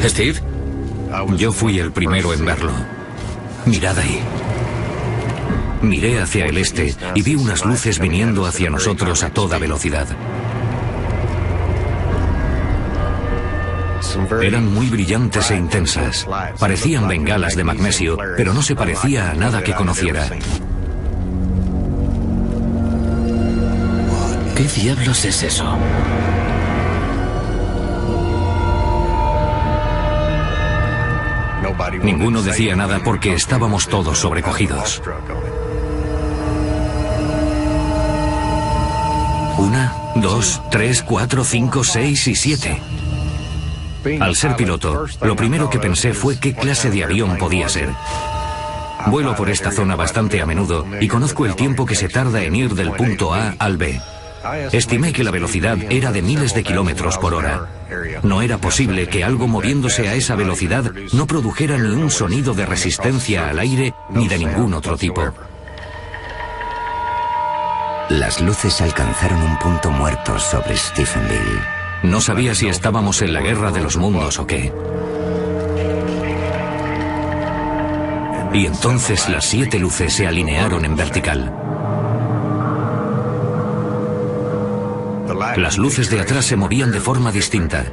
Steve. Yo fui el primero en verlo. Mirad ahí. Miré hacia el este y vi unas luces viniendo hacia nosotros a toda velocidad. Eran muy brillantes e intensas. Parecían bengalas de magnesio, pero no se parecía a nada que conociera. ¿Qué diablos es eso? Ninguno decía nada porque estábamos todos sobrecogidos. 1, 2, 3, 4, 5, 6 y 7. Al ser piloto, lo primero que pensé fue qué clase de avión podía ser. Vuelo por esta zona bastante a menudo y conozco el tiempo que se tarda en ir del punto A al B. Estimé que la velocidad era de miles de kilómetros por hora. No era posible que algo moviéndose a esa velocidad no produjera ni un sonido de resistencia al aire ni de ningún otro tipo. Las luces alcanzaron un punto muerto sobre Stephenville. No sabía si estábamos en la guerra de los mundos o qué. Y entonces las 7 luces se alinearon en vertical. Las luces de atrás se movían de forma distinta.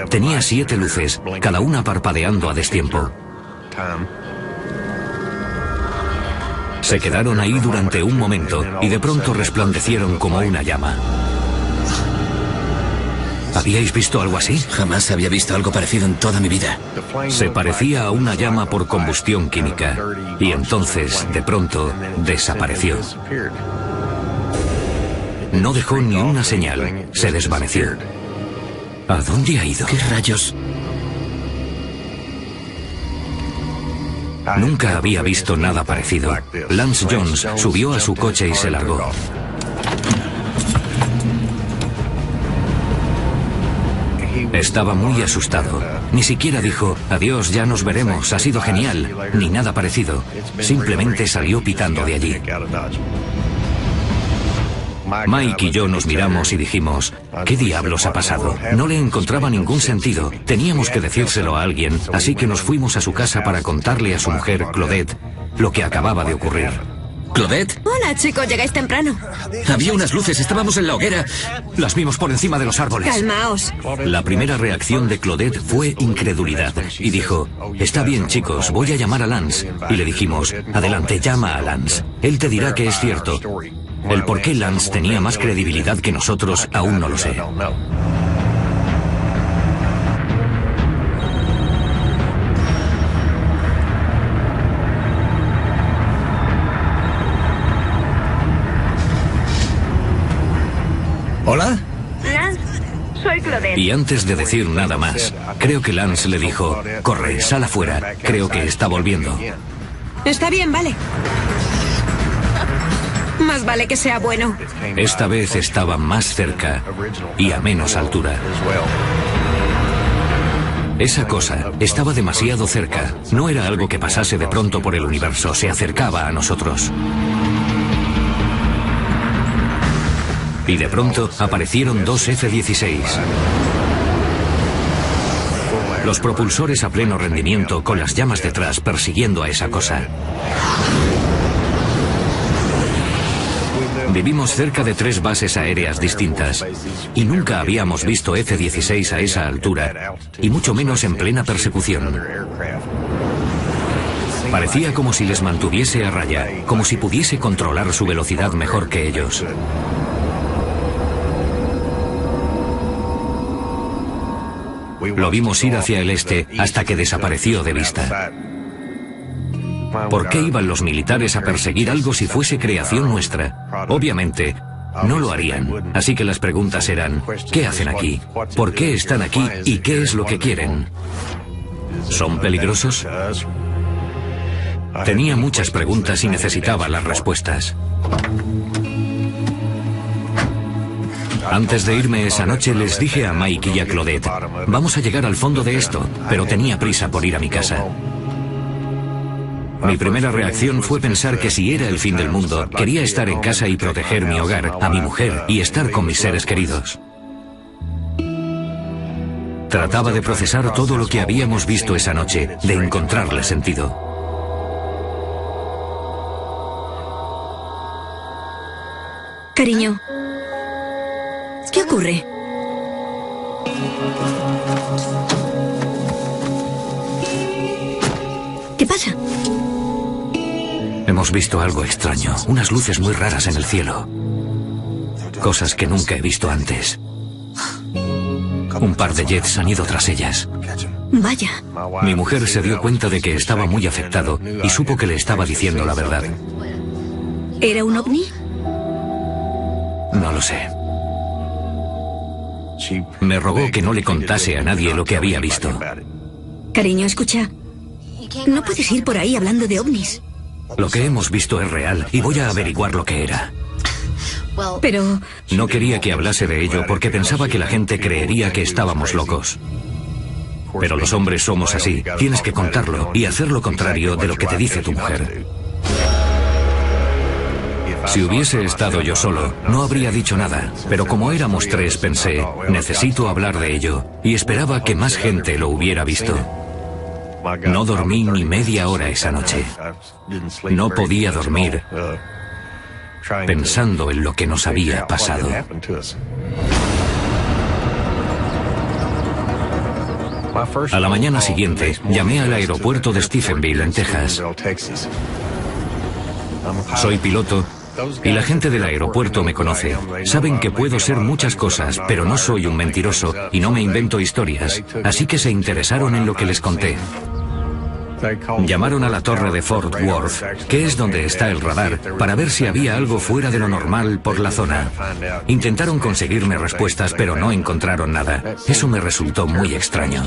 Tenía 7 luces, cada una parpadeando a destiempo. Se quedaron ahí durante un momento y de pronto resplandecieron como una llama. ¿Habíais visto algo así? Jamás había visto algo parecido en toda mi vida. Se parecía a una llama por combustión química y entonces, de pronto, desapareció. No dejó ni una señal, se desvaneció. ¿A dónde ha ido? ¿Qué rayos? Nunca había visto nada parecido. Lance Jones subió a su coche y se largó. Estaba muy asustado. Ni siquiera dijo, adiós, ya nos veremos, ha sido genial, ni nada parecido. Simplemente salió pitando de allí. Mike y yo nos miramos y dijimos, ¿qué diablos ha pasado? No le encontraba ningún sentido. Teníamos que decírselo a alguien, así que nos fuimos a su casa para contarle a su mujer, Claudette, lo que acababa de ocurrir. ¿Claudette? Hola, chicos, llegáis temprano. Había unas luces, estábamos en la hoguera. Las vimos por encima de los árboles. Calmaos. La primera reacción de Claudette fue incredulidad y dijo, está bien, chicos, voy a llamar a Lance. Y le dijimos, adelante, llama a Lance. Él te dirá que es cierto. El por qué Lance tenía más credibilidad que nosotros aún no lo sé. ¿Hola? Lance, soy Claudette. Y antes de decir nada más, creo que Lance le dijo, corre, sal afuera, creo que está volviendo. Está bien, vale. Más vale que sea bueno. Esta vez estaba más cerca y a menos altura. Esa cosa estaba demasiado cerca. No era algo que pasase de pronto por el universo, se acercaba a nosotros. Y de pronto aparecieron 2 F-16. Los propulsores a pleno rendimiento con las llamas detrás persiguiendo a esa cosa. Vivimos cerca de 3 bases aéreas distintas y nunca habíamos visto F-16 a esa altura y mucho menos en plena persecución. Parecía como si les mantuviese a raya, como si pudiese controlar su velocidad mejor que ellos. Lo vimos ir hacia el este hasta que desapareció de vista. ¿Por qué iban los militares a perseguir algo si fuese creación nuestra? Obviamente, no lo harían. Así que las preguntas eran, ¿qué hacen aquí? ¿Por qué están aquí? ¿Y qué es lo que quieren? ¿Son peligrosos? Tenía muchas preguntas y necesitaba las respuestas. Antes de irme esa noche les dije a Mike y a Claudette, vamos a llegar al fondo de esto, pero tenía prisa por ir a mi casa. Mi primera reacción fue pensar que si era el fin del mundo, quería estar en casa y proteger mi hogar, a mi mujer y estar con mis seres queridos. Trataba de procesar todo lo que habíamos visto esa noche, de encontrarle sentido. Cariño, ¿qué ocurre? ¿Qué pasa? Hemos visto algo extraño, unas luces muy raras en el cielo. Cosas que nunca he visto antes. Un par de jets han ido tras ellas. Vaya. Mi mujer se dio cuenta de que estaba muy afectado y supo que le estaba diciendo la verdad. ¿Era un ovni? No lo sé. Me rogó que no le contase a nadie lo que había visto. Cariño, escucha. No puedes ir por ahí hablando de ovnis. Lo que hemos visto es real y voy a averiguar lo que era. Pero... No quería que hablase de ello porque pensaba que la gente creería que estábamos locos. Pero los hombres somos así. Tienes que contarlo y hacer lo contrario de lo que te dice tu mujer. Si hubiese estado yo solo, no habría dicho nada. Pero como éramos tres, pensé, necesito hablar de ello. Y esperaba que más gente lo hubiera visto. No dormí ni media hora esa noche. No podía dormir pensando en lo que nos había pasado. A la mañana siguiente, llamé al aeropuerto de Stephenville, en Texas. Soy piloto y la gente del aeropuerto me conoce. Saben que puedo ser muchas cosas, pero no soy un mentiroso y no me invento historias, así que se interesaron en lo que les conté. Llamaron a la torre de Fort Worth, que es donde está el radar, para ver si había algo fuera de lo normal por la zona. Intentaron conseguirme respuestas, pero no encontraron nada. Eso me resultó muy extraño.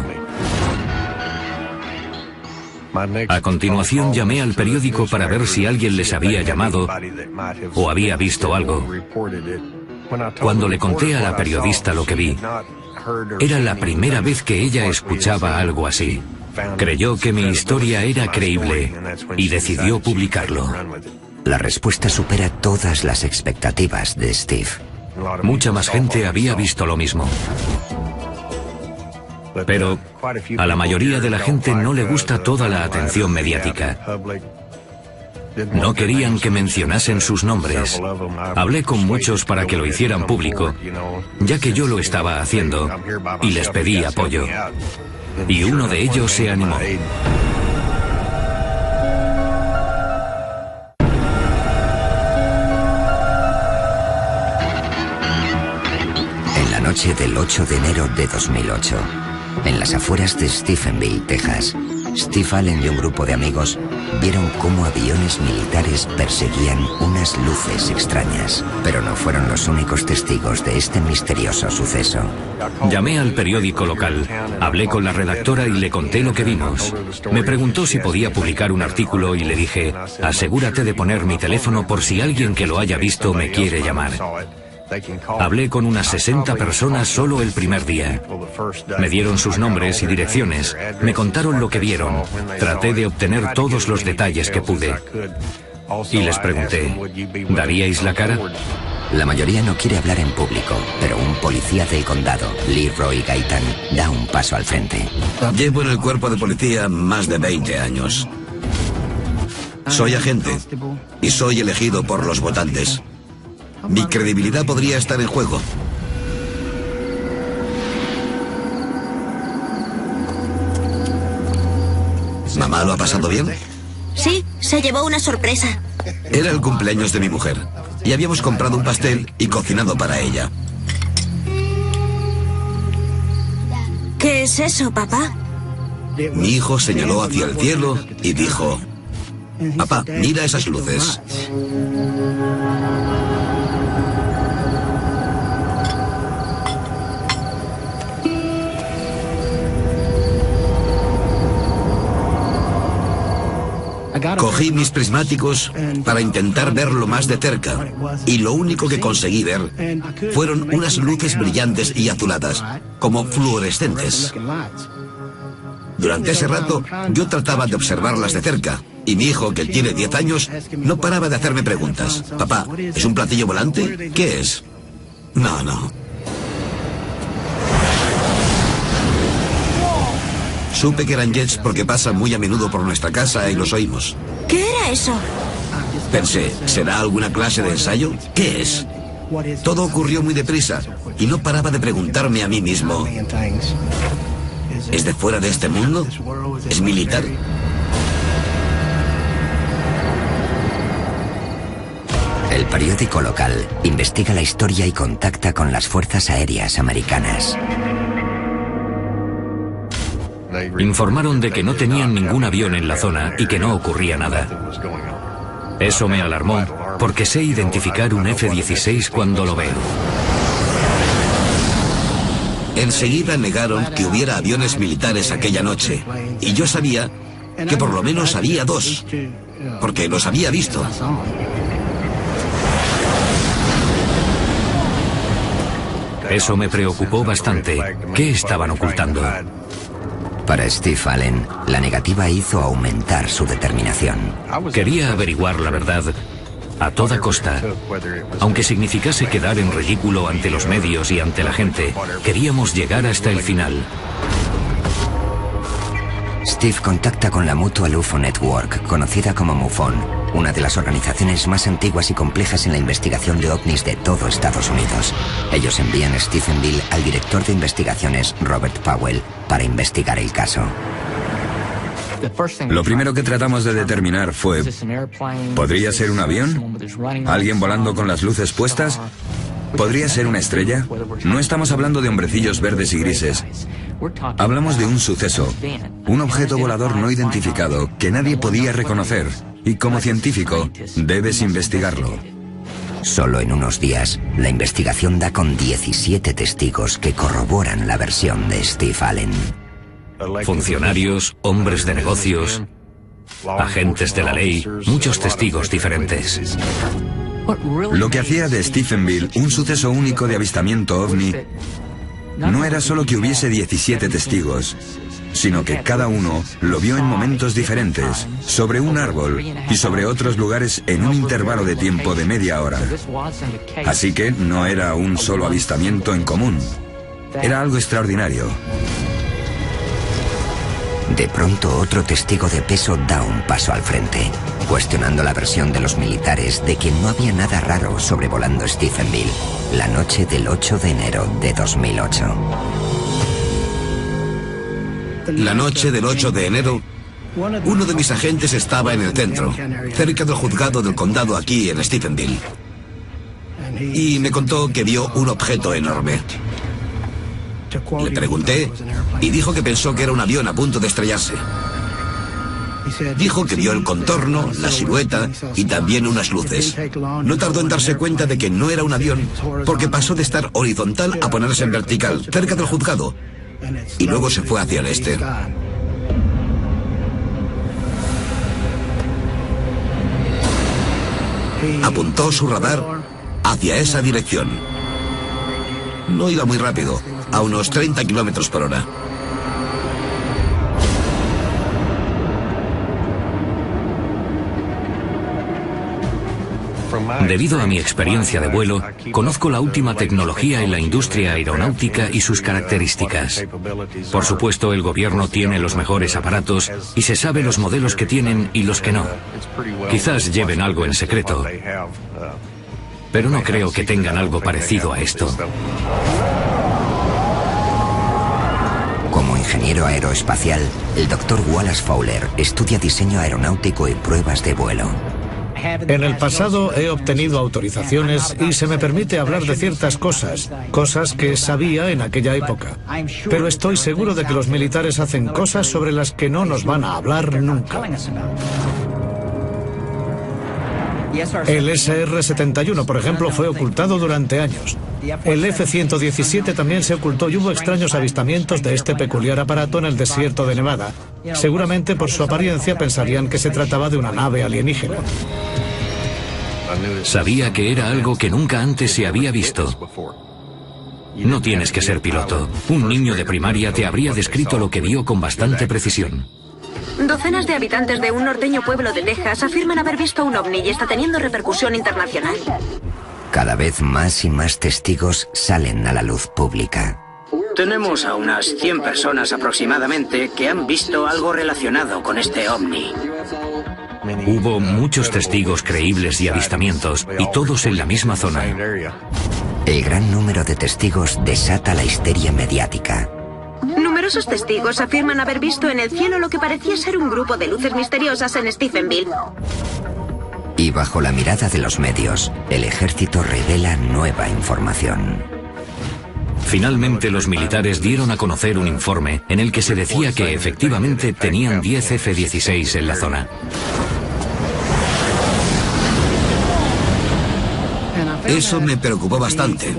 A continuación llamé al periódico para ver si alguien les había llamado o había visto algo. Cuando le conté a la periodista lo que vi, era la primera vez que ella escuchaba algo así. Creyó que mi historia era creíble y decidió publicarlo. La respuesta supera todas las expectativas de Steve. Mucha más gente había visto lo mismo. Pero a la mayoría de la gente no le gusta toda la atención mediática. No querían que mencionasen sus nombres. Hablé con muchos para que lo hicieran público, ya que yo lo estaba haciendo, y les pedí apoyo. Y uno de ellos se animó. En la noche del 8 de enero de 2008, en las afueras de Stephenville, Texas, Steve Allen y un grupo de amigos vieron cómo aviones militares perseguían unas luces extrañas, pero no fueron los únicos testigos de este misterioso suceso. Llamé al periódico local, hablé con la redactora y le conté lo que vimos. Me preguntó si podía publicar un artículo y le dije, asegúrate de poner mi teléfono por si alguien que lo haya visto me quiere llamar. Hablé con unas 60 personas solo el primer día. Me dieron sus nombres y direcciones, me contaron lo que vieron. Traté de obtener todos los detalles que pude. Y les pregunté, ¿daríais la cara? La mayoría no quiere hablar en público, pero un policía del condado, Leroy Gaitan, da un paso al frente. Llevo en el cuerpo de policía más de 20 años. Soy agente y soy elegido por los votantes. Mi credibilidad podría estar en juego. ¿Mamá lo ha pasado bien? Sí, se llevó una sorpresa. Era el cumpleaños de mi mujer y habíamos comprado un pastel y cocinado para ella. ¿Qué es eso, papá? Mi hijo señaló hacia el cielo y dijo, papá, mira esas luces. Cogí mis prismáticos para intentar verlo más de cerca y lo único que conseguí ver fueron unas luces brillantes y azuladas, como fluorescentes. Durante ese rato yo trataba de observarlas de cerca y mi hijo, que tiene 10 años, no paraba de hacerme preguntas. Papá, ¿es un platillo volante? ¿Qué es? No. Supe que eran jets porque pasan muy a menudo por nuestra casa y los oímos. ¿Qué era eso? Pensé, ¿será alguna clase de ensayo? ¿Qué es? Todo ocurrió muy deprisa y no paraba de preguntarme a mí mismo, ¿es de fuera de este mundo? ¿Es militar? El periódico local investiga la historia y contacta con las fuerzas aéreas americanas. Informaron de que no tenían ningún avión en la zona y que no ocurría nada. Eso me alarmó, porque sé identificar un F-16 cuando lo veo. Enseguida negaron que hubiera aviones militares aquella noche, y yo sabía que por lo menos había 2, porque los había visto. Eso me preocupó bastante. ¿Qué estaban ocultando? Para Steve Allen, la negativa hizo aumentar su determinación. Quería averiguar la verdad a toda costa. Aunque significase quedar en ridículo ante los medios y ante la gente, queríamos llegar hasta el final. Steve contacta con la Mutual UFO Network, conocida como MUFON, una de las organizaciones más antiguas y complejas en la investigación de ovnis de todo Estados Unidos. Ellos envían a Stephenville al director de investigaciones, Robert Powell, para investigar el caso. Lo primero que tratamos de determinar fue, ¿podría ser un avión? ¿Alguien volando con las luces puestas? ¿Podría ser una estrella? No estamos hablando de hombrecillos verdes y grises. Hablamos de un suceso, un objeto volador no identificado que nadie podía reconocer. Y como científico, debes investigarlo. Solo en unos días, la investigación da con 17 testigos que corroboran la versión de Steve Allen. Funcionarios, hombres de negocios, agentes de la ley, muchos testigos diferentes. Lo que hacía de Stephenville un suceso único de avistamiento ovni no era solo que hubiese 17 testigos, sino que cada uno lo vio en momentos diferentes, sobre un árbol y sobre otros lugares en un intervalo de tiempo de media hora. Así que no era un solo avistamiento en común, era algo extraordinario. De pronto, otro testigo de peso da un paso al frente, cuestionando la versión de los militares de que no había nada raro sobrevolando Stephenville la noche del 8 de enero de 2008. La noche del 8 de enero, uno de mis agentes estaba en el centro, cerca del juzgado del condado aquí en Stephenville, y me contó que vio un objeto enorme. Le pregunté y dijo que pensó que era un avión a punto de estrellarse. Dijo que vio el contorno, la silueta y también unas luces. No tardó en darse cuenta de que no era un avión porque pasó de estar horizontal a ponerse en vertical, cerca del juzgado, y luego se fue hacia el este. Apuntó su radar hacia esa dirección. No iba muy rápido, a unos 30 kilómetros por hora. Debido a mi experiencia de vuelo, conozco la última tecnología en la industria aeronáutica y sus características. Por supuesto, el gobierno tiene los mejores aparatos y se sabe los modelos que tienen y los que no. Quizás lleven algo en secreto, pero no creo que tengan algo parecido a esto. Como ingeniero aeroespacial, el Dr. Wallace Fowler estudia diseño aeronáutico y pruebas de vuelo. En el pasado he obtenido autorizaciones y se me permite hablar de ciertas cosas que sabía en aquella época. Pero estoy seguro de que los militares hacen cosas sobre las que no nos van a hablar nunca. El SR-71, por ejemplo, fue ocultado durante años. El F-117 también se ocultó y hubo extraños avistamientos de este peculiar aparato en el desierto de Nevada. Seguramente por su apariencia pensarían que se trataba de una nave alienígena. Sabía que era algo que nunca antes se había visto. No tienes que ser piloto. Un niño de primaria te habría descrito lo que vio con bastante precisión. Docenas de habitantes de un norteño pueblo de Texas afirman haber visto un ovni y está teniendo repercusión internacional. Cada vez más y más testigos salen a la luz pública. Tenemos a unas 100 personas aproximadamente que han visto algo relacionado con este ovni. Hubo muchos testigos creíbles y avistamientos, y todos en la misma zona. El gran número de testigos desata la histeria mediática. Numerosos testigos afirman haber visto en el cielo lo que parecía ser un grupo de luces misteriosas en Stephenville. Y bajo la mirada de los medios, el ejército revela nueva información. Finalmente los militares dieron a conocer un informe en el que se decía que efectivamente tenían 10 F-16 en la zona. Eso me preocupó bastante.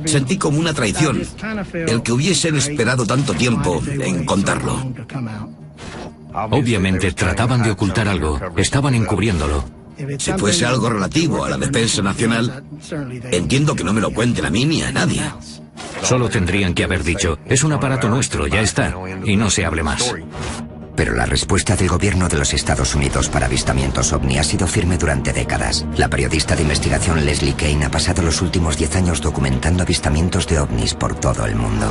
Sentí como una traición el que hubiesen esperado tanto tiempo en contarlo. Obviamente trataban de ocultar algo, estaban encubriéndolo. Si fuese algo relativo a la defensa nacional, entiendo que no me lo cuenten a mí ni a nadie. Solo tendrían que haber dicho, es un aparato nuestro, ya está, y no se hable más. Pero la respuesta del gobierno de los Estados Unidos para avistamientos ovni ha sido firme durante décadas. La periodista de investigación Leslie Kean ha pasado los últimos 10 años documentando avistamientos de ovnis por todo el mundo.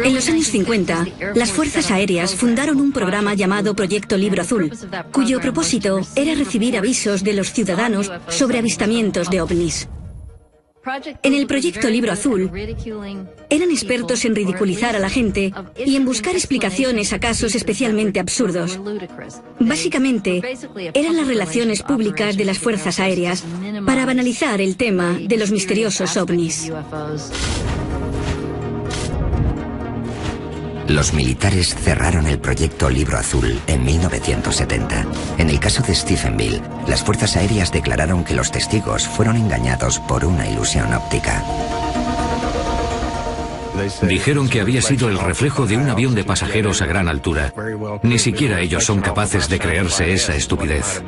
En los años 50, las Fuerzas Aéreas fundaron un programa llamado Proyecto Libro Azul, cuyo propósito era recibir avisos de los ciudadanos sobre avistamientos de ovnis. En el Proyecto Libro Azul, eran expertos en ridiculizar a la gente y en buscar explicaciones a casos especialmente absurdos. Básicamente, eran las relaciones públicas de las Fuerzas Aéreas para banalizar el tema de los misteriosos ovnis. Los militares cerraron el proyecto Libro Azul en 1970. En el caso de Stephenville, las fuerzas aéreas declararon que los testigos fueron engañados por una ilusión óptica. Dijeron que había sido el reflejo de un avión de pasajeros a gran altura. Ni siquiera ellos son capaces de creerse esa estupidez.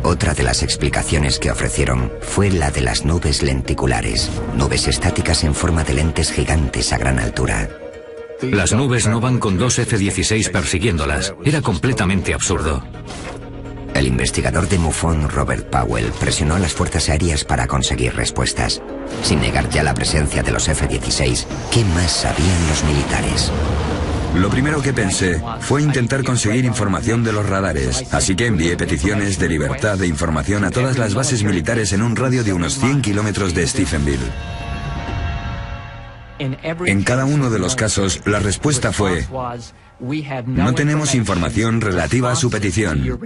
Otra de las explicaciones que ofrecieron fue la de las nubes lenticulares, nubes estáticas en forma de lentes gigantes a gran altura. Las nubes no van con 2 F-16 persiguiéndolas. Era completamente absurdo. El investigador de MUFON, Robert Powell, presionó a las fuerzas aéreas para conseguir respuestas. Sin negar ya la presencia de los F-16, ¿qué más sabían los militares? Lo primero que pensé fue intentar conseguir información de los radares, así que envié peticiones de libertad de información a todas las bases militares en un radio de unos 100 kilómetros de Stephenville. En cada uno de los casos, la respuesta fue: no tenemos información relativa a su petición.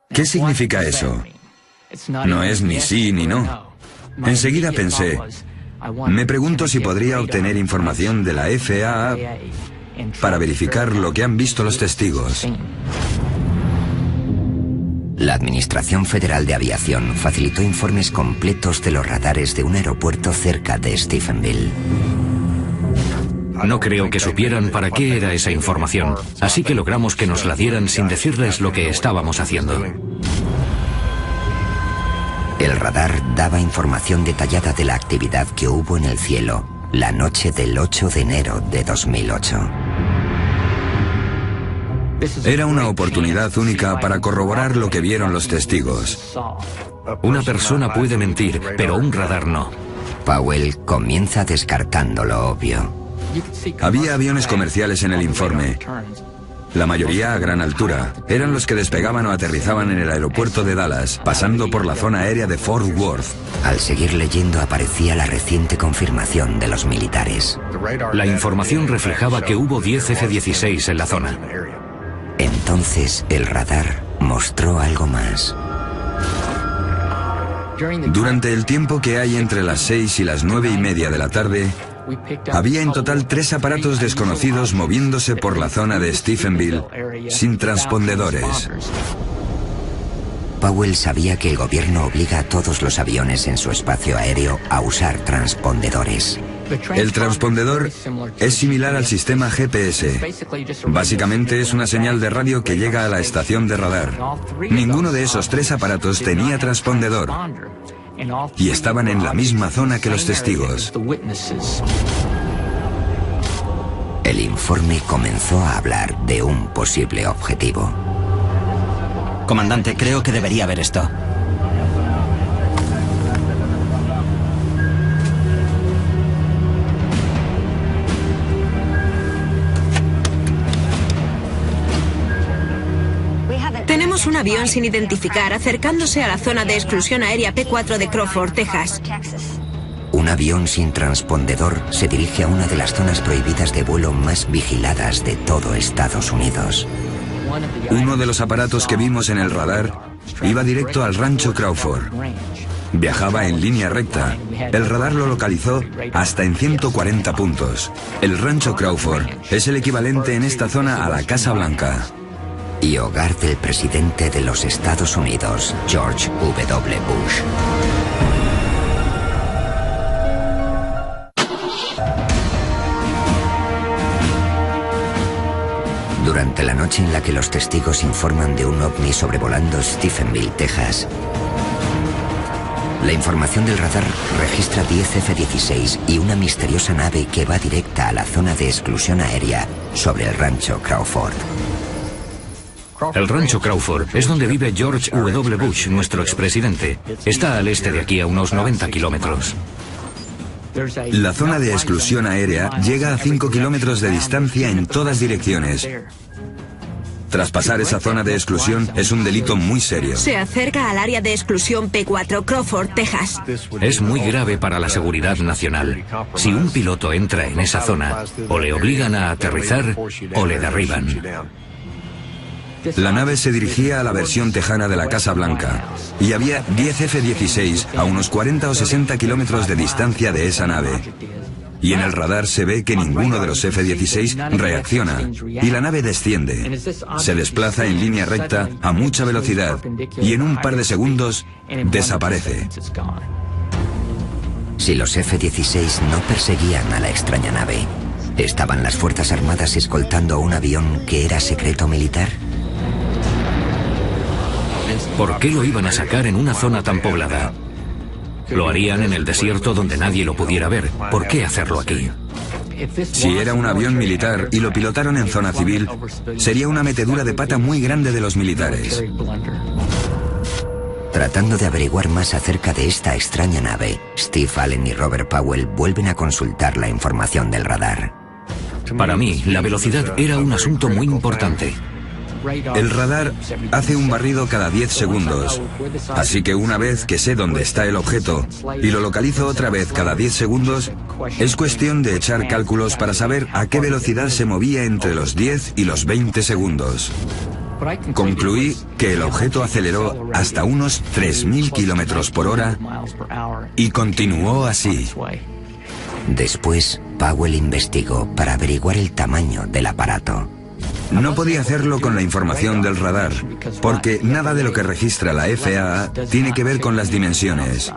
¿Qué significa eso? No es ni sí ni no. Enseguida pensé, me pregunto si podría obtener información de la FAA para verificar lo que han visto los testigos. La Administración Federal de Aviación facilitó informes completos de los radares de un aeropuerto cerca de Stephenville. No creo que supieran para qué era esa información, así que logramos que nos la dieran sin decirles lo que estábamos haciendo. El radar daba información detallada de la actividad que hubo en el cielo la noche del 8 de enero de 2008. Era una oportunidad única para corroborar lo que vieron los testigos. Una persona puede mentir, pero un radar no. Powell comienza descartando lo obvio. Había aviones comerciales en el informe. La mayoría a gran altura. Eran los que despegaban o aterrizaban en el aeropuerto de Dallas, pasando por la zona aérea de Fort Worth. Al seguir leyendo aparecía la reciente confirmación de los militares. La información reflejaba que hubo 10 F-16 en la zona. Entonces el radar mostró algo más. Durante el tiempo que hay entre las 6 y las 9:30 de la tarde, había en total 3 aparatos desconocidos moviéndose por la zona de Stephenville sin transpondedores. Powell sabía que el gobierno obliga a todos los aviones en su espacio aéreo a usar transpondedores. El transpondedor es similar al sistema GPS. Básicamente es una señal de radio que llega a la estación de radar. Ninguno de esos 3 aparatos tenía transpondedor y estaban en la misma zona que los testigos. El informe comenzó a hablar de un posible objetivo. Comandante, creo que debería ver esto. Vimos un avión sin identificar acercándose a la zona de exclusión aérea P4 de Crawford, Texas. Un avión sin transpondedor se dirige a una de las zonas prohibidas de vuelo más vigiladas de todo Estados Unidos. Uno de los aparatos que vimos en el radar iba directo al rancho Crawford. Viajaba en línea recta. El radar lo localizó hasta en 140 puntos. El rancho Crawford es el equivalente en esta zona a la Casa Blanca. Y hogar del presidente de los Estados Unidos, George W. Bush. Durante la noche en la que los testigos informan de un ovni sobrevolando Stephenville, Texas, la información del radar registra 10 F-16 y una misteriosa nave que va directa a la zona de exclusión aérea sobre el rancho Crawford. El rancho Crawford es donde vive George W. Bush, nuestro expresidente. Está al este de aquí a unos 90 kilómetros. La zona de exclusión aérea llega a 5 kilómetros de distancia en todas direcciones. Traspasar esa zona de exclusión es un delito muy serio. Se acerca al área de exclusión P4, Crawford, Texas. Es muy grave para la seguridad nacional. Si un piloto entra en esa zona, o le obligan a aterrizar o le derriban. La nave se dirigía a la versión tejana de la Casa Blanca y había 10 F-16 a unos 40 o 60 kilómetros de distancia de esa nave. Y en el radar se ve que ninguno de los F-16 reacciona y la nave desciende. Se desplaza en línea recta a mucha velocidad y en un par de segundos desaparece. Si los F-16 no perseguían a la extraña nave, ¿estaban las Fuerzas Armadas escoltando un avión que era secreto militar? ¿Por qué lo iban a sacar en una zona tan poblada? Lo harían en el desierto donde nadie lo pudiera ver. ¿Por qué hacerlo aquí? Si era un avión militar y lo pilotaron en zona civil, sería una metedura de pata muy grande de los militares. Tratando de averiguar más acerca de esta extraña nave, Steve Allen y Robert Powell vuelven a consultar la información del radar. Para mí, la velocidad era un asunto muy importante. El radar hace un barrido cada 10 segundos, así que una vez que sé dónde está el objeto y lo localizo otra vez cada 10 segundos, es cuestión de echar cálculos para saber a qué velocidad se movía entre los 10 y los 20 segundos. Concluí que el objeto aceleró hasta unos 3.000 kilómetros por hora y continuó así. Después, Powell investigó para averiguar el tamaño del aparato. No podía hacerlo con la información del radar, porque nada de lo que registra la FAA tiene que ver con las dimensiones.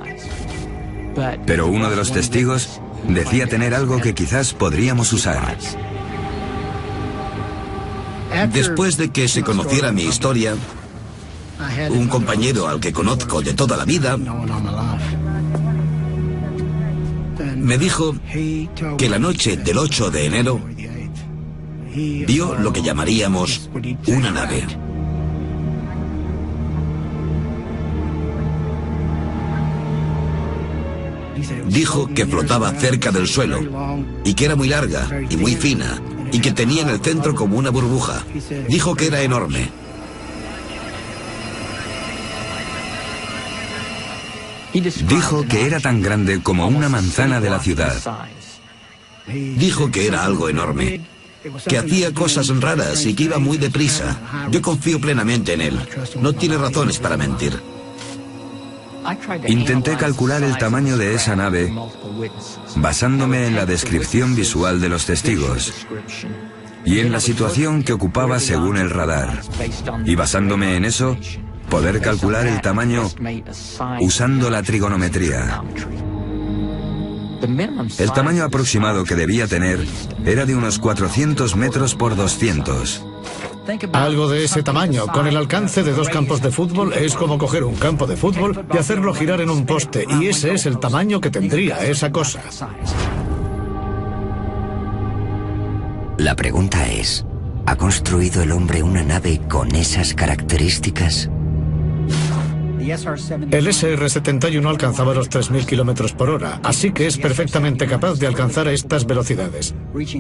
Pero uno de los testigos decía tener algo que quizás podríamos usar. Después de que se conociera mi historia, un compañero al que conozco de toda la vida me dijo que la noche del 8 de enero vio lo que llamaríamos una nave. Dijo que flotaba cerca del suelo y que era muy larga y muy fina y que tenía en el centro como una burbuja. Dijo que era enorme. Dijo que era tan grande como una manzana de la ciudad. Dijo que era algo enorme, que hacía cosas raras y que iba muy deprisa. Yo confío plenamente en él. No tiene razones para mentir. Intenté calcular el tamaño de esa nave basándome en la descripción visual de los testigos y en la situación que ocupaba según el radar. Y basándome en eso, poder calcular el tamaño usando la trigonometría. El tamaño aproximado que debía tener era de unos 400 metros por 200. Algo de ese tamaño, con el alcance de 2 campos de fútbol, es como coger un campo de fútbol y hacerlo girar en un poste, y ese es el tamaño que tendría esa cosa. La pregunta es, ¿ha construido el hombre una nave con esas características? El SR-71 alcanzaba los 3.000 kilómetros por hora, así que es perfectamente capaz de alcanzar estas velocidades.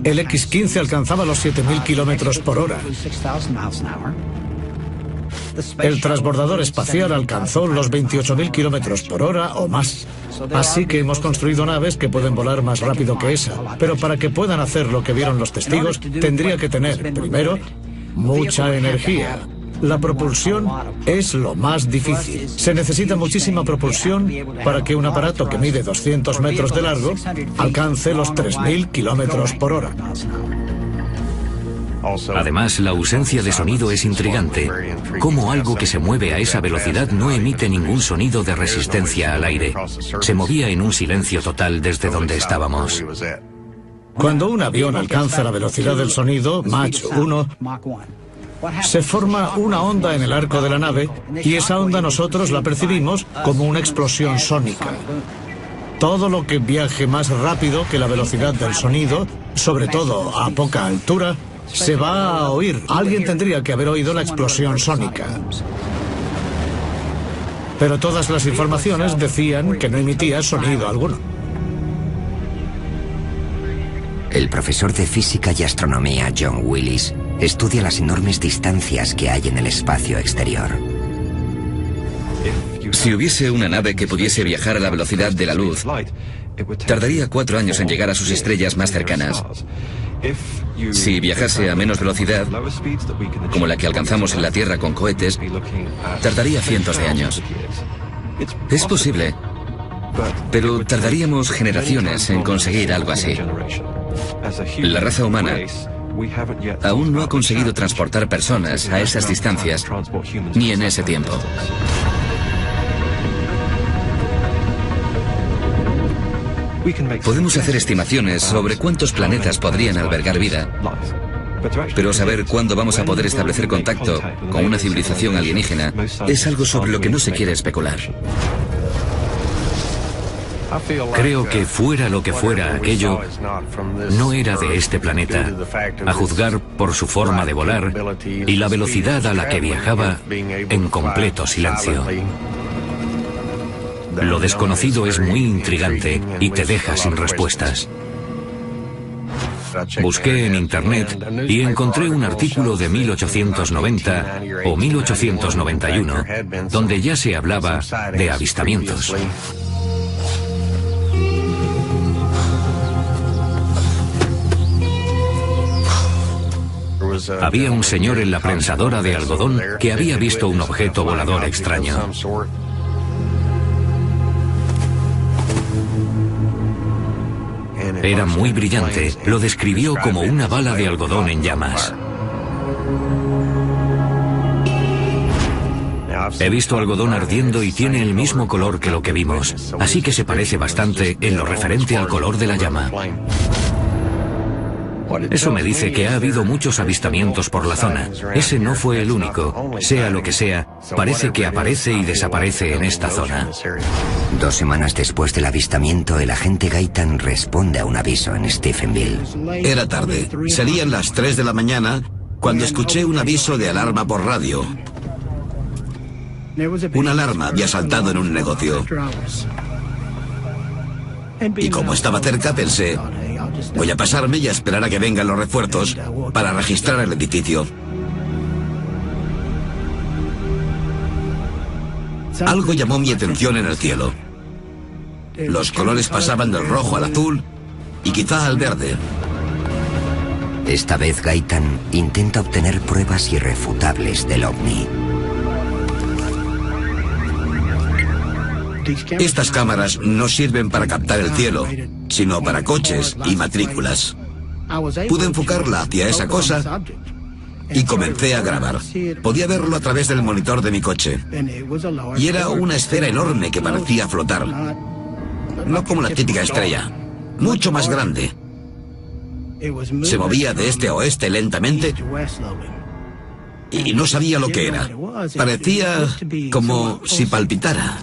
El X-15 alcanzaba los 7.000 kilómetros por hora. El transbordador espacial alcanzó los 28.000 kilómetros por hora o más. Así que hemos construido naves que pueden volar más rápido que esa. Pero para que puedan hacer lo que vieron los testigos, tendría que tener, primero, mucha energía. La propulsión es lo más difícil. Se necesita muchísima propulsión para que un aparato que mide 200 metros de largo alcance los 3.000 kilómetros por hora. Además, la ausencia de sonido es intrigante. Cómo algo que se mueve a esa velocidad no emite ningún sonido de resistencia al aire. Se movía en un silencio total desde donde estábamos. Cuando un avión alcanza la velocidad del sonido, Mach 1, se forma una onda en el arco de la nave y esa onda nosotros la percibimos como una explosión sónica. Todo lo que viaje más rápido que la velocidad del sonido, sobre todo a poca altura, se va a oír. Alguien tendría que haber oído la explosión sónica. Pero todas las informaciones decían que no emitía sonido alguno. El profesor de física y astronomía John Willis estudia las enormes distancias que hay en el espacio exterior. Si hubiese una nave que pudiese viajar a la velocidad de la luz, tardaría 4 años en llegar a sus estrellas más cercanas. Si viajase a menos velocidad, como la que alcanzamos en la Tierra con cohetes, tardaría cientos de años. Es posible, pero tardaríamos generaciones en conseguir algo así. La raza humana aún no ha conseguido transportar personas a esas distancias, ni en ese tiempo. Podemos hacer estimaciones sobre cuántos planetas podrían albergar vida, pero saber cuándo vamos a poder establecer contacto con una civilización alienígena es algo sobre lo que no se quiere especular. Creo que fuera lo que fuera aquello, no era de este planeta, a juzgar por su forma de volar y la velocidad a la que viajaba en completo silencio. Lo desconocido es muy intrigante y te deja sin respuestas. Busqué en internet y encontré un artículo de 1890 o 1891 donde ya se hablaba de avistamientos. Había un señor en la prensadora de algodón que había visto un objeto volador extraño. Era muy brillante, lo describió como una bala de algodón en llamas. He visto algodón ardiendo y tiene el mismo color que lo que vimos, así que se parece bastante en lo referente al color de la llama. Eso me dice que ha habido muchos avistamientos por la zona. Ese no fue el único. Sea lo que sea, parece que aparece y desaparece en esta zona. 2 semanas después del avistamiento, el agente Gaitan responde a un aviso en Stephenville. Era tarde. Serían las 3 de la mañana cuando escuché un aviso de alarma por radio. Una alarma había saltado en un negocio. Y como estaba cerca, pensé, voy a pasarme y a esperar a que vengan los refuerzos para registrar el edificio. Algo llamó mi atención en el cielo. Los colores pasaban del rojo al azul y quizá al verde. Esta vez Gaitan intenta obtener pruebas irrefutables del ovni. Estas cámaras no sirven para captar el cielo, sino para coches y matrículas. Pude enfocarla hacia esa cosa y comencé a grabar. Podía verlo a través del monitor de mi coche. Y era una esfera enorme que parecía flotar. No como la típica estrella, mucho más grande. Se movía de este a oeste lentamente y no sabía lo que era. Parecía como si palpitara.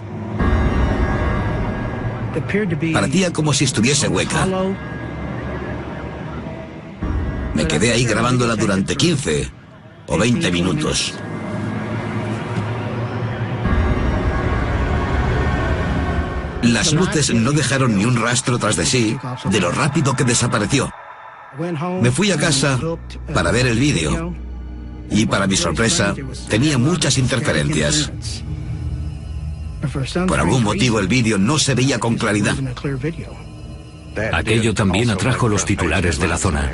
Parecía como si estuviese hueca. Me quedé ahí grabándola durante 15 o 20 minutos. Las luces no dejaron ni un rastro tras de sí de lo rápido que desapareció. Me fui a casa para ver el vídeo Y para mi sorpresa, tenía muchas interferencias. Por algún motivo el vídeo no se veía con claridad. Aquello también atrajo los titulares de la zona.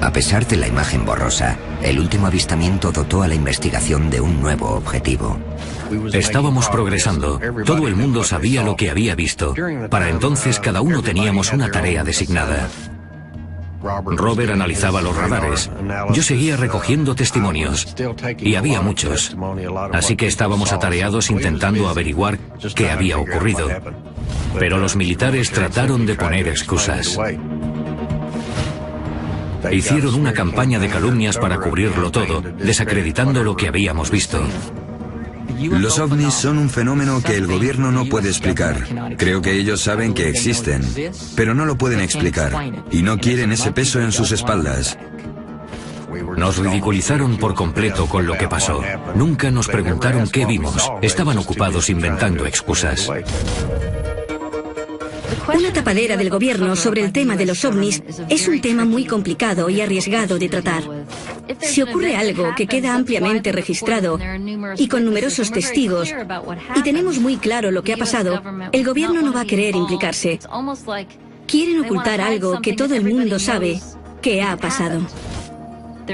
A pesar de la imagen borrosa, el último avistamiento dotó a la investigación de un nuevo objetivo. Estábamos progresando. Todo el mundo sabía lo que había visto. Para entonces cada uno teníamos una tarea designada. Robert analizaba los radares. Yo seguía recogiendo testimonios. Y había muchos. Así que estábamos atareados intentando averiguar qué había ocurrido. Pero los militares trataron de poner excusas. Hicieron una campaña de calumnias para cubrirlo todo, desacreditando lo que habíamos visto. Los ovnis son un fenómeno que el gobierno no puede explicar. Creo que ellos saben que existen, pero no lo pueden explicar, y no quieren ese peso en sus espaldas. Nos ridiculizaron por completo con lo que pasó. Nunca nos preguntaron qué vimos. Estaban ocupados inventando excusas. Una tapadera del gobierno sobre el tema de los ovnis es un tema muy complicado y arriesgado de tratar. Si ocurre algo que queda ampliamente registrado y con numerosos testigos, y tenemos muy claro lo que ha pasado, el gobierno no va a querer implicarse. Quieren ocultar algo que todo el mundo sabe que ha pasado.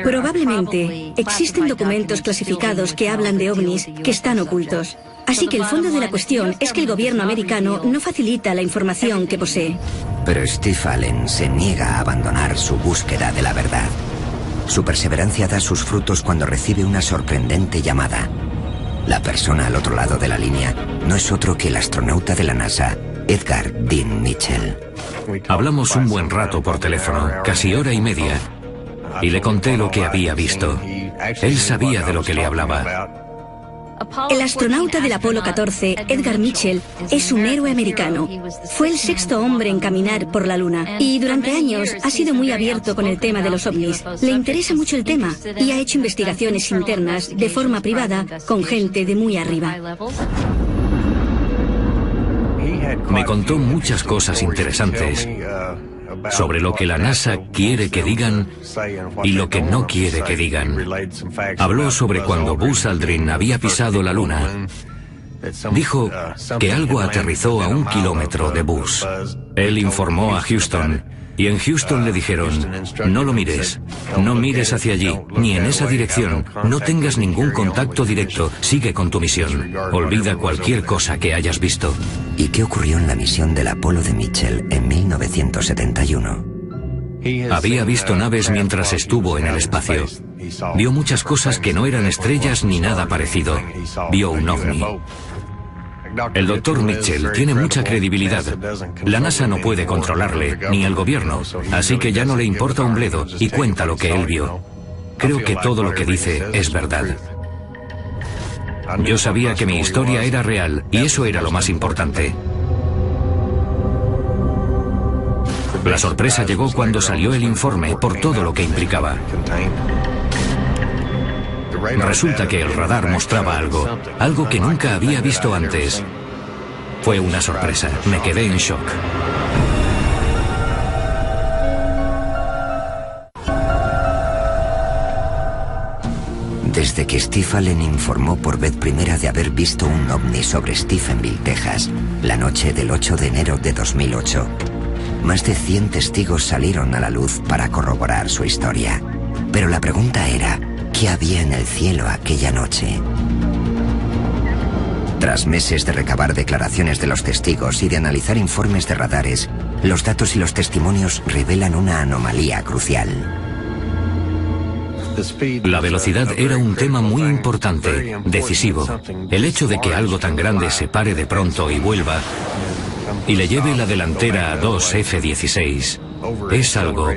Probablemente existen documentos clasificados que hablan de ovnis que están ocultos. Así que el fondo de la cuestión es que el gobierno americano no facilita la información que posee. Pero Steve Allen se niega a abandonar su búsqueda de la verdad. Su perseverancia da sus frutos cuando recibe una sorprendente llamada. La persona al otro lado de la línea no es otro que el astronauta de la NASA, Edgar Dean Mitchell. Hablamos un buen rato por teléfono, casi hora y media, y le conté lo que había visto. Él sabía de lo que le hablaba. El astronauta del Apolo 14, Edgar Mitchell, es un héroe americano. Fue el sexto hombre en caminar por la Luna y durante años ha sido muy abierto con el tema de los ovnis. Le interesa mucho el tema y ha hecho investigaciones internas de forma privada con gente de muy arriba. Me contó muchas cosas interesantes sobre lo que la NASA quiere que digan y lo que no quiere que digan. Habló sobre cuando Buzz Aldrin había pisado la Luna. Dijo que algo aterrizó a 1 kilómetro de Buzz. Él informó a Houston y en Houston le dijeron: no lo mires, no mires hacia allí, ni en esa dirección, no tengas ningún contacto directo, sigue con tu misión, olvida cualquier cosa que hayas visto. ¿Y qué ocurrió en la misión del Apolo de Mitchell en 1971? Había visto naves mientras estuvo en el espacio. Vio muchas cosas que no eran estrellas ni nada parecido. Vio un ovni. El doctor Mitchell tiene mucha credibilidad. La NASA no puede controlarle, ni el gobierno, así que ya no le importa un bledo y cuenta lo que él vio. Creo que todo lo que dice es verdad. Yo sabía que mi historia era real y eso era lo más importante. La sorpresa llegó cuando salió el informe por todo lo que implicaba. Resulta que el radar mostraba algo que nunca había visto antes. Fue una sorpresa, me quedé en shock. Desde que Steve Allen informó por vez primera de haber visto un ovni sobre Stephenville, Texas, la noche del 8 de enero de 2008, más de 100 testigos salieron a la luz para corroborar su historia. Pero la pregunta era: ¿qué había en el cielo aquella noche? Tras meses de recabar declaraciones de los testigos y de analizar informes de radares, los datos y los testimonios revelan una anomalía crucial. La velocidad era un tema muy importante, decisivo. El hecho de que algo tan grande se pare de pronto y vuelva y le lleve la delantera a 2 F-16 es algo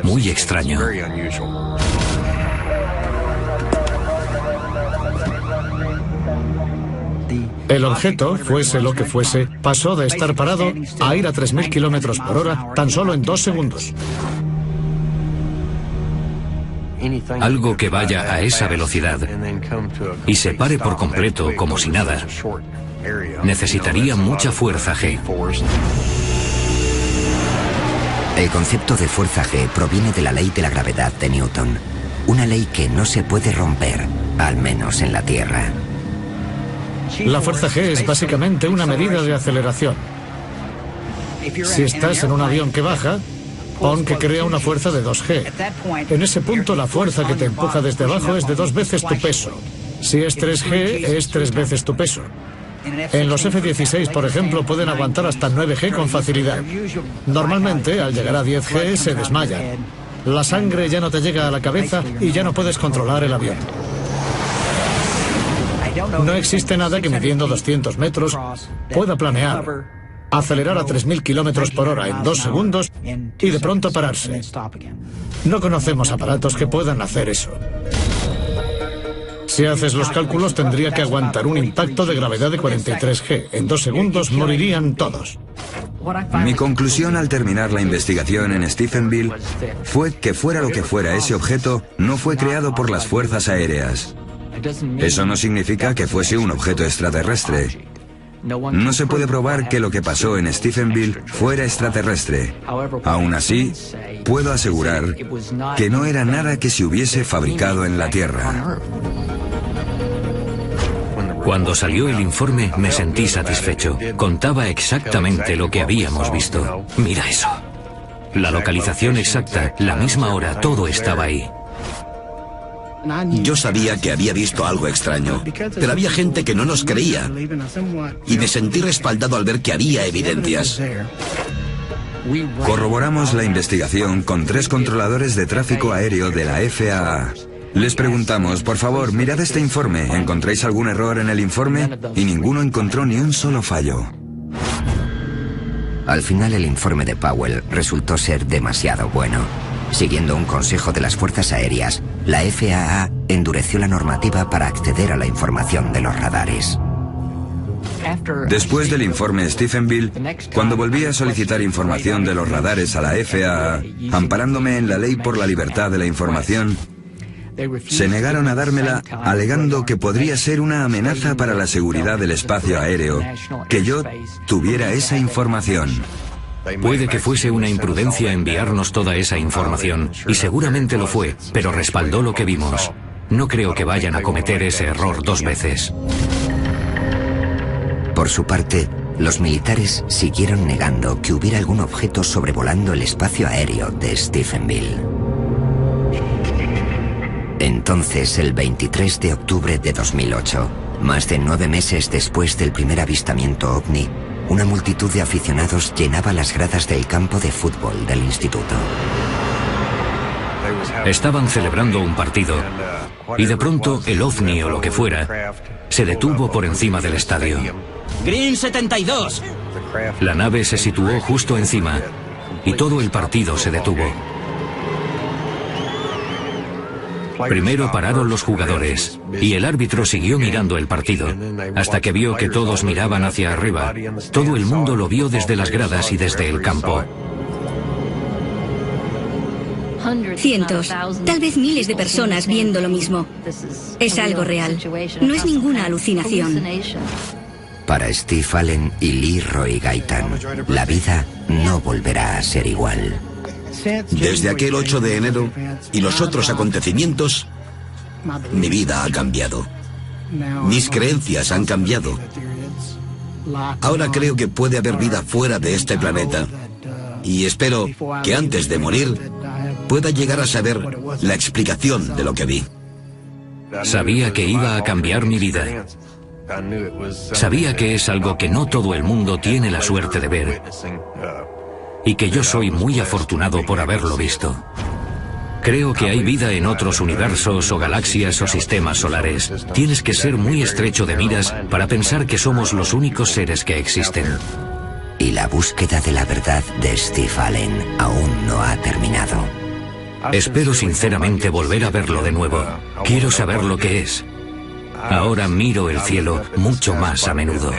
muy extraño. El objeto, fuese lo que fuese, pasó de estar parado a ir a 3.000 kilómetros por hora tan solo en 2 segundos. Algo que vaya a esa velocidad y se pare por completo como si nada, necesitaría mucha fuerza G. El concepto de fuerza G proviene de la ley de la gravedad de Newton. Una ley que no se puede romper, al menos en la Tierra. La fuerza G es básicamente una medida de aceleración. Si estás en un avión que baja, pon que crea una fuerza de 2G. En ese punto la fuerza que te empuja desde abajo es de 2 veces tu peso. Si es 3G, es 3 veces tu peso. En los F-16, por ejemplo, pueden aguantar hasta 9G con facilidad. Normalmente, al llegar a 10G, se desmayan. La sangre ya no te llega a la cabeza y ya no puedes controlar el avión. No existe nada que midiendo 200 metros pueda planear, acelerar a 3.000 kilómetros por hora en 2 segundos y de pronto pararse. No conocemos aparatos que puedan hacer eso. Si haces los cálculos, tendría que aguantar un impacto de gravedad de 43G. En 2 segundos morirían todos. Mi conclusión al terminar la investigación en Stephenville fue que fuera lo que fuera ese objeto, no fue creado por las fuerzas aéreas. Eso no significa que fuese un objeto extraterrestre. No se puede probar que lo que pasó en Stephenville fuera extraterrestre. Aún así, puedo asegurar que no era nada que se hubiese fabricado en la Tierra. Cuando salió el informe me sentí satisfecho. Contaba exactamente lo que habíamos visto. Mira eso. La localización exacta, la misma hora, todo estaba ahí. Yo sabía que había visto algo extraño, pero había gente que no nos creía. Y me sentí respaldado al ver que había evidencias. Corroboramos la investigación con 3 controladores de tráfico aéreo de la FAA. Les preguntamos, por favor, mirad este informe, ¿encontráis algún error en el informe? Y ninguno encontró ni un solo fallo. Al final el informe de Powell resultó ser demasiado bueno. Siguiendo un consejo de las fuerzas aéreas, la FAA endureció la normativa para acceder a la información de los radares. Después del informe Stephenville, cuando volví a solicitar información de los radares a la FAA, amparándome en la ley por la libertad de la información, se negaron a dármela alegando que podría ser una amenaza para la seguridad del espacio aéreo que yo tuviera esa información. Puede que fuese una imprudencia enviarnos toda esa información, y seguramente lo fue, pero respaldó lo que vimos. No creo que vayan a cometer ese error 2 veces. Por su parte, los militares siguieron negando que hubiera algún objeto sobrevolando el espacio aéreo de Stephenville. Entonces, el 23 de octubre de 2008, más de 9 meses después del primer avistamiento ovni, una multitud de aficionados llenaba las gradas del campo de fútbol del instituto. Estaban celebrando un partido y de pronto el ovni o lo que fuera se detuvo por encima del estadio. Green 72. La nave se situó justo encima y todo el partido se detuvo. Primero pararon los jugadores y el árbitro siguió mirando el partido hasta que vio que todos miraban hacia arriba. Todo el mundo lo vio desde las gradas y desde el campo. Cientos, tal vez miles de personas viendo lo mismo. Es algo real. No es ninguna alucinación. Para Steve Allen y Leroy Gaitan, la vida no volverá a ser igual. Desde aquel 8 de enero y los otros acontecimientos, mi vida ha cambiado. Mis creencias han cambiado. Ahora creo que puede haber vida fuera de este planeta. Y espero que antes de morir pueda llegar a saber la explicación de lo que vi. Sabía que iba a cambiar mi vida. Sabía que es algo que no todo el mundo tiene la suerte de ver. Y que yo soy muy afortunado por haberlo visto. Creo que hay vida en otros universos o galaxias o sistemas solares. Tienes que ser muy estrecho de miras para pensar que somos los únicos seres que existen. Y la búsqueda de la verdad de Steve Allen aún no ha terminado. Espero sinceramente volver a verlo de nuevo. Quiero saber lo que es. Ahora miro el cielo mucho más a menudo.